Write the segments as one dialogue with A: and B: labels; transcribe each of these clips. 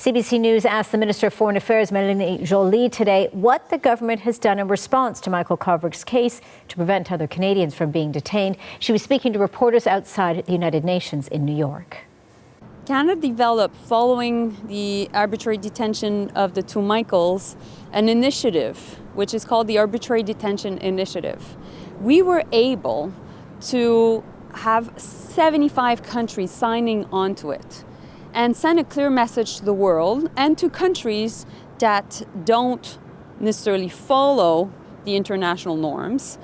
A: CBC News asked the Minister of Foreign Affairs, Melanie Joly, today what the government has done in response to Michael Kovrig's case to prevent other Canadians from being detained. She was speaking to reporters outside the United Nations in New York.
B: Canada developed, following the arbitrary detention of the two Michaels, an initiative which is called the Arbitrary Detention Initiative. We were able to have 75 countries signing onto it and send a clear message to the world and to countries that don't necessarily follow the international norms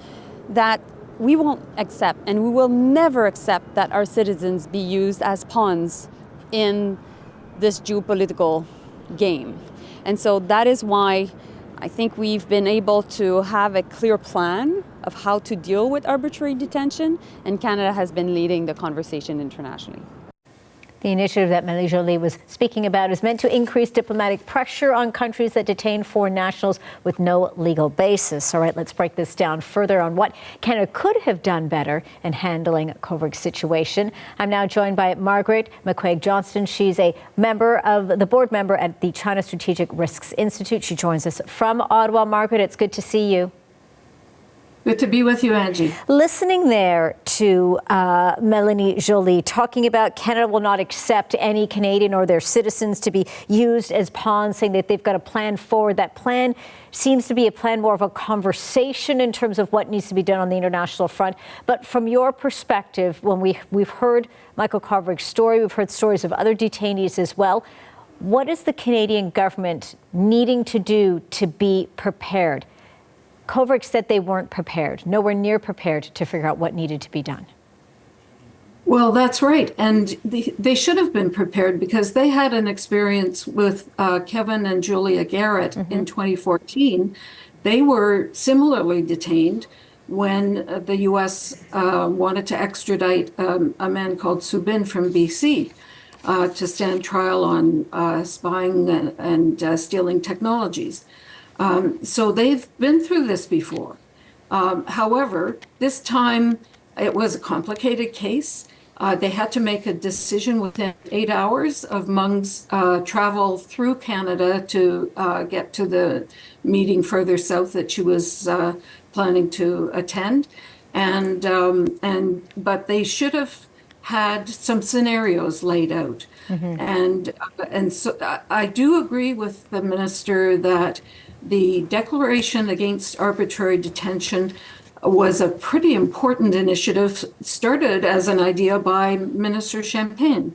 B: that we won't accept and we will never accept that our citizens be used as pawns in this geopolitical game. And so that is why I think we've been able to have a clear plan of how to deal with arbitrary detention, and Canada has been leading the conversation internationally.
A: The initiative that Melanie Joly was speaking about is meant to increase diplomatic pressure on countries that detain foreign nationals with no legal basis. All right, let's break this down further on what Canada could have done better in handling Kovrig's situation. I'm now joined by Margaret McCuaig-Johnston. She's a board member at the China Strategic Risks Institute. She joins us from Ottawa. Margaret, it's good to see you.
C: Good to be with you, Angie.
A: Listening there to Melanie Joly talking about Canada will not accept any Canadian or their citizens to be used as pawns, saying that they've got a plan forward. That plan seems to be a plan more of a conversation in terms of what needs to be done on the international front. But from your perspective, when we've heard Michael Kovrig's story, we've heard stories of other detainees as well. What is the Canadian government needing to do to be prepared? Kovrig said they weren't prepared, nowhere near prepared to figure out what needed to be done.
C: Well, that's right. And they should have been prepared because they had an experience with Kevin and Julia Garrett in 2014. They were similarly detained when the U.S. wanted to extradite a man called Subin from BC to stand trial on spying and stealing technologies. So they've been through this before. However, this time it was a complicated case. They had to make a decision within 8 hours of Mung's travel through Canada to get to the meeting further south that she was planning to attend. But they should have had some scenarios laid out. And so I do agree with the minister that the Declaration Against Arbitrary Detention was a pretty important initiative, started as an idea by Minister Champagne.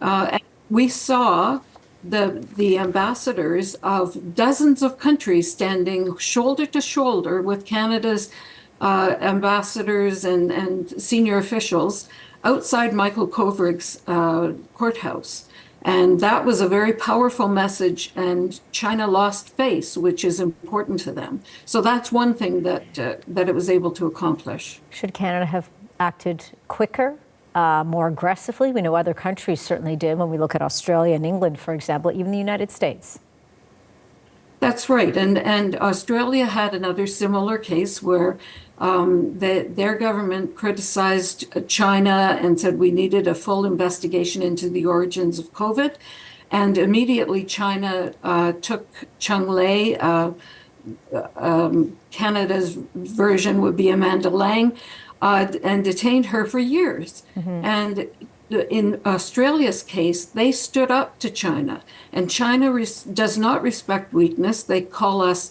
C: And we saw the ambassadors of dozens of countries standing shoulder to shoulder with Canada's ambassadors and senior officials outside Michael Kovrig's courthouse. And that was a very powerful message, and China lost face, which is important to them. So that's one thing that it was able to accomplish.
A: Should Canada have acted quicker, more aggressively? We know other countries certainly did when we look at Australia and England, for example, even the United States.
C: That's right. And Australia had another similar case where their government criticized China and said we needed a full investigation into the origins of COVID. And immediately China took Cheng Lei, Canada's version would be Amanda Lang, and detained her for years. And in Australia's case, they stood up to China, and China does not respect weakness. They call us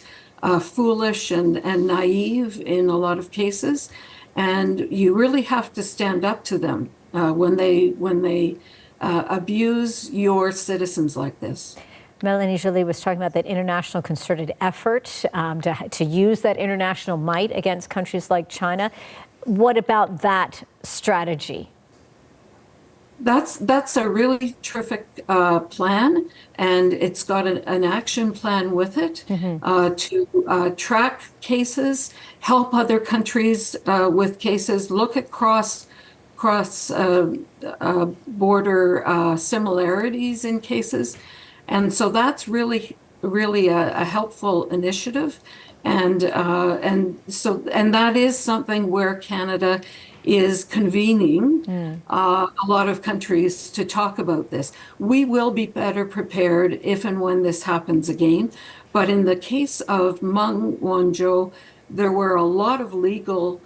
C: foolish and naive in a lot of cases, and you really have to stand up to them when they abuse your citizens like this.
A: Melanie Joly was talking about that international concerted effort to use that international might against countries like China. What about that strategy?
C: That's a really terrific plan, and it's got an action plan with it to track cases, help other countries with cases, look at cross border similarities in cases, and so that's really a helpful initiative, and that is something where Canada is convening a lot of countries to talk about this. We will be better prepared if and when this happens again. But in the case of Meng Wanzhou, there were a lot of legal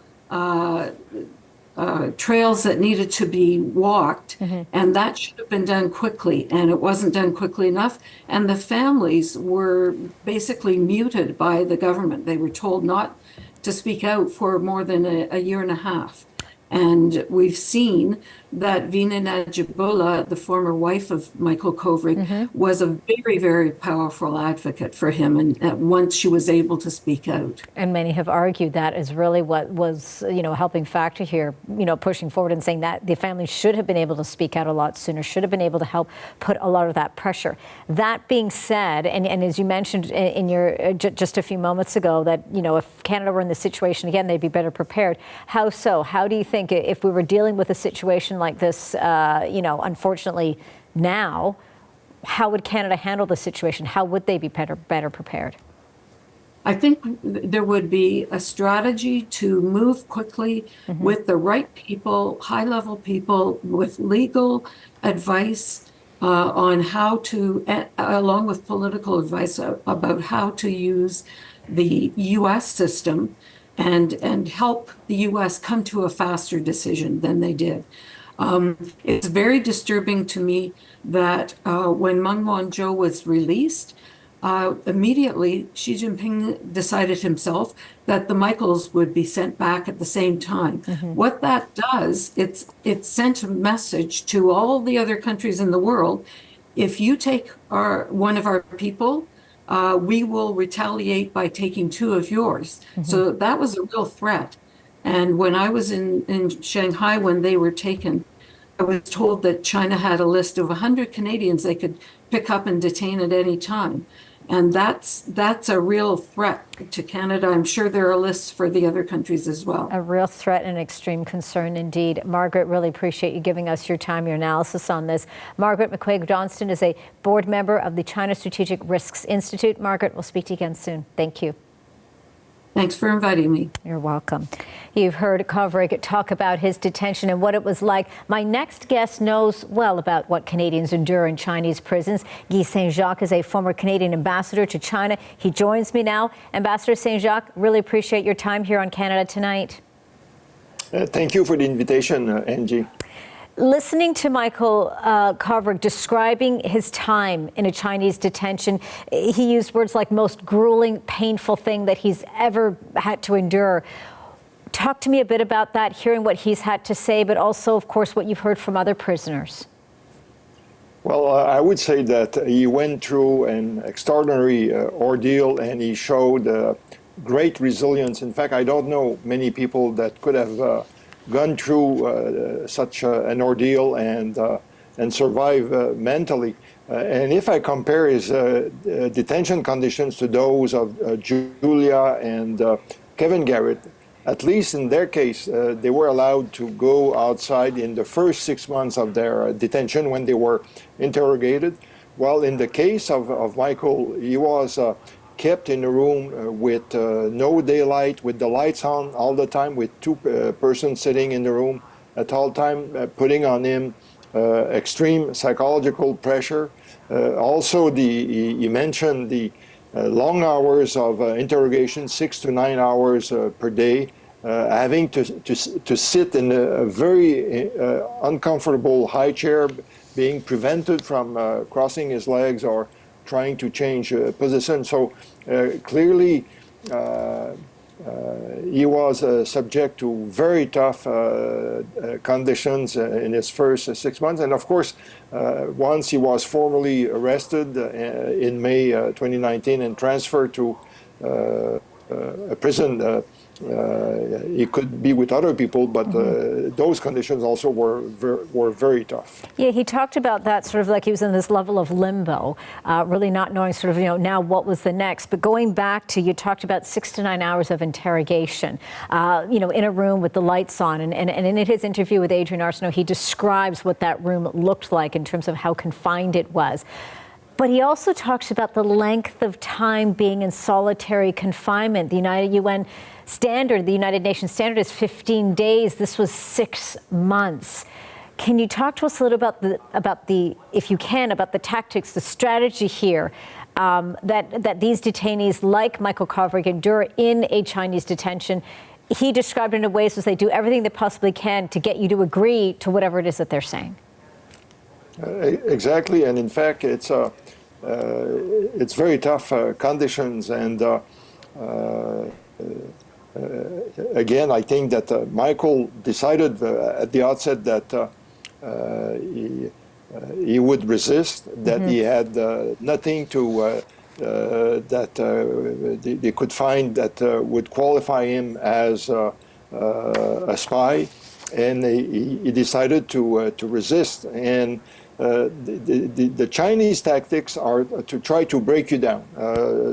C: trails that needed to be walked, and that should have been done quickly, and it wasn't done quickly enough. And the families were basically muted by the government. They were told not to speak out for more than a year and a half. And we've seen that Vina Najibullah, the former wife of Michael Kovrig, was a very, very powerful advocate for him, and once she was able to speak out.
A: And many have argued that is really what was, a helping factor here, pushing forward and saying that the family should have been able to speak out a lot sooner, should have been able to help put a lot of that pressure. That being said, and as you mentioned in your just a few moments ago, that, if Canada were in this situation again, they'd be better prepared. How so? How do you think if we were dealing with a situation like this, unfortunately now, how would Canada handle the situation? How would they be better prepared?
C: I think there would be a strategy to move quickly with the right people, high-level people, with legal advice on how to, along with political advice about how to use the U.S. system and help the U.S. come to a faster decision than they did. It's very disturbing to me that when Meng Wanzhou was released, immediately Xi Jinping decided himself that the Michaels would be sent back at the same time. What that does, it sent a message to all the other countries in the world: if you take one of our people, we will retaliate by taking two of yours. So that was a real threat. And when I was in Shanghai when they were taken, I was told that China had a list of 100 Canadians they could pick up and detain at any time. And that's a real threat to Canada. I'm sure there are lists for the other countries as well. A real threat and extreme concern indeed. Margaret, really appreciate you giving us your time, your analysis on this. Margaret McCuaig-Johnston is a board member of the China Strategic Risks Institute. Margaret, we'll speak to you again soon. Thank you. Thanks for inviting me. You're welcome. You've heard Kovrig talk about his detention and what it was like. My next guest knows well about what Canadians endure in Chinese prisons. Guy Saint-Jacques is a former Canadian ambassador to China. He joins me now. Ambassador Saint-Jacques, really appreciate your time here on Canada Tonight.
D: Thank you for the invitation, Angie.
A: Listening to Michael Kovrig describing his time in a Chinese detention, he used words like most grueling, painful thing that he's ever had to endure. Talk to me a bit about that, hearing what he's had to say, but also, of course, what you've heard from other prisoners.
D: Well, I would say that he went through an extraordinary ordeal, and he showed great resilience. In fact, I don't know many people that could have gone through such an ordeal and survive mentally. And if I compare his detention conditions to those of Julia and Kevin Garrett, at least in their case, they were allowed to go outside in the first 6 months of their detention when they were interrogated. While in the case of Michael, he was kept in a room with no daylight, with the lights on all the time, with two persons sitting in the room at all time, putting on him extreme psychological pressure. Also, he mentioned the long hours of interrogation, 6 to 9 hours per day, having to sit in a very uncomfortable high chair, being prevented from crossing his legs or trying to change position. So clearly he was subject to very tough conditions in his first 6 months. And of course, once he was formally arrested in May 2019 and transferred to a prison, he could be with other people, but those conditions also were very tough.
A: Yeah, he talked about that sort of like he was in this level of limbo, really not knowing sort of, now what was the next. But going back to, you talked about 6 to 9 hours of interrogation, in a room with the lights on. And in his interview with Adrian Arsenault, he describes what that room looked like in terms of how confined it was. But he also talks about the length of time being in solitary confinement. The UN standard, the United Nations standard is 15 days. This was 6 months. Can you talk to us a little about the, if you can, about the tactics, the strategy here that these detainees like Michael Kovrig endure in a Chinese detention? He described it in ways as they do everything they possibly can to get you to agree to whatever it is that they're saying.
D: Exactly, and in fact, it's very tough conditions, and again, I think that Michael decided at the outset that he would resist, that he had nothing to that they could find that would qualify him as a spy, and he decided to resist. And the Chinese tactics are to try to break you down.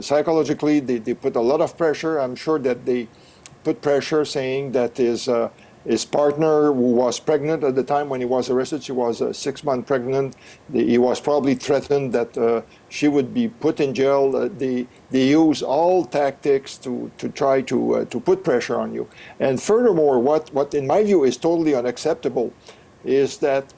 D: Psychologically, they put a lot of pressure. I'm sure that they put pressure saying that his partner, who was pregnant at the time when he was arrested, she was 6 months pregnant. He was probably threatened that she would be put in jail. They use all tactics to try to put pressure on you. And furthermore, what in my view is totally unacceptable is that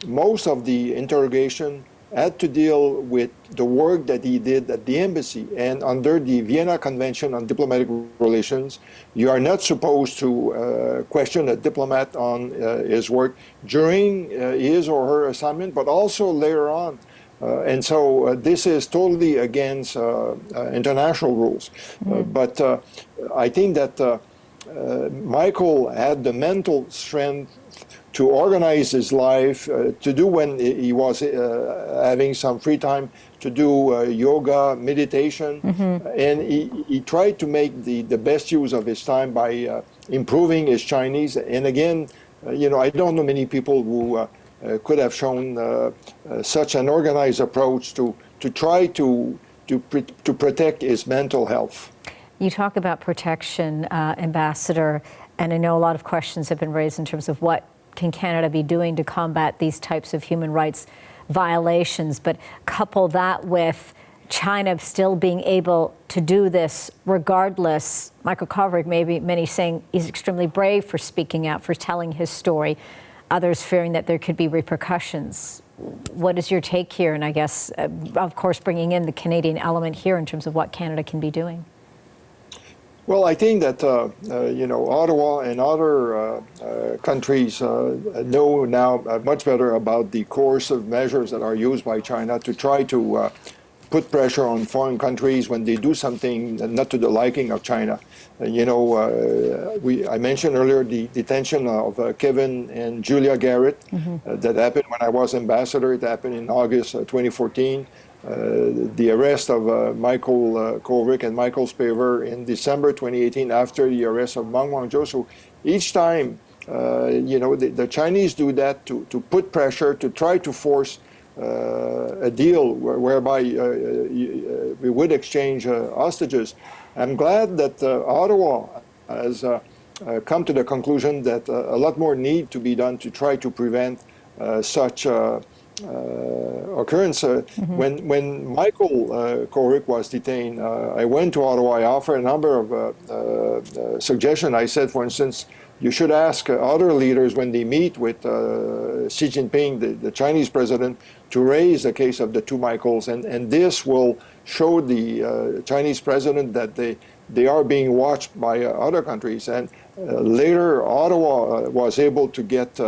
D: most of the interrogation had to deal with the work that he did at the embassy. And under the Vienna Convention on Diplomatic Relations, you are not supposed to question a diplomat on his work during his or her assignment, but also later on. And so this is totally against international rules. But I think that Michael had the mental strength to organize his life, to do when he was having some free time, to do yoga, meditation, and he tried to make the best use of his time by improving his Chinese. And again, I don't know many people who could have shown such an organized approach to try to protect his mental health.
A: You talk about protection, Ambassador, and I know a lot of questions have been raised in terms of what can Canada be doing to combat these types of human rights violations, but couple that with China still being able to do this regardless. Michael Kovrig, maybe many saying he's extremely brave for speaking out, for telling his story, others fearing that there could be repercussions. What is your take here? And I guess, of course, bringing in the Canadian element here in terms of what Canada can be doing.
D: Well, I think that Ottawa and other countries know now much better about the coercive measures that are used by China to try to put pressure on foreign countries when they do something not to the liking of China. I mentioned earlier the detention of Kevin and Julia Garrett that happened when I was ambassador. It happened in August 2014. The arrest of Michael Kovrig and Michael Spavor in December 2018 after the arrest of Meng Wanzhou. So each time, the Chinese do that to put pressure, to try to force a deal whereby we would exchange hostages. I'm glad that Ottawa has come to the conclusion that a lot more need to be done to try to prevent such occurrence. When Michael Kovrig was detained, I went to Ottawa. I offered a number of suggestions. I said, for instance, you should ask other leaders when they meet with Xi Jinping, the Chinese president, to raise the case of the two Michaels, and this will show the Chinese president that they are being watched by other countries. And later, Ottawa was able to get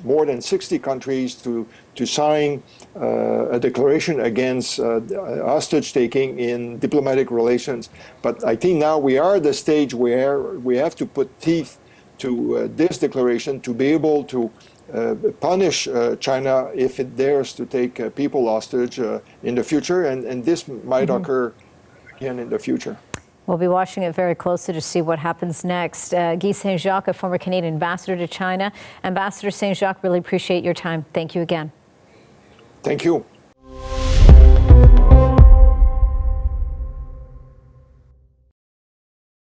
D: more than 60 countries to sign a declaration against hostage-taking in diplomatic relations. But I think now we are at the stage where we have to put teeth to this declaration to be able to punish China if it dares to take people hostage in the future, and this might occur again in the future.
A: We'll be watching it very closely to see what happens next. Guy Saint-Jacques, a former Canadian ambassador to China. Ambassador Saint-Jacques, really appreciate your time. Thank you again.
D: Thank you.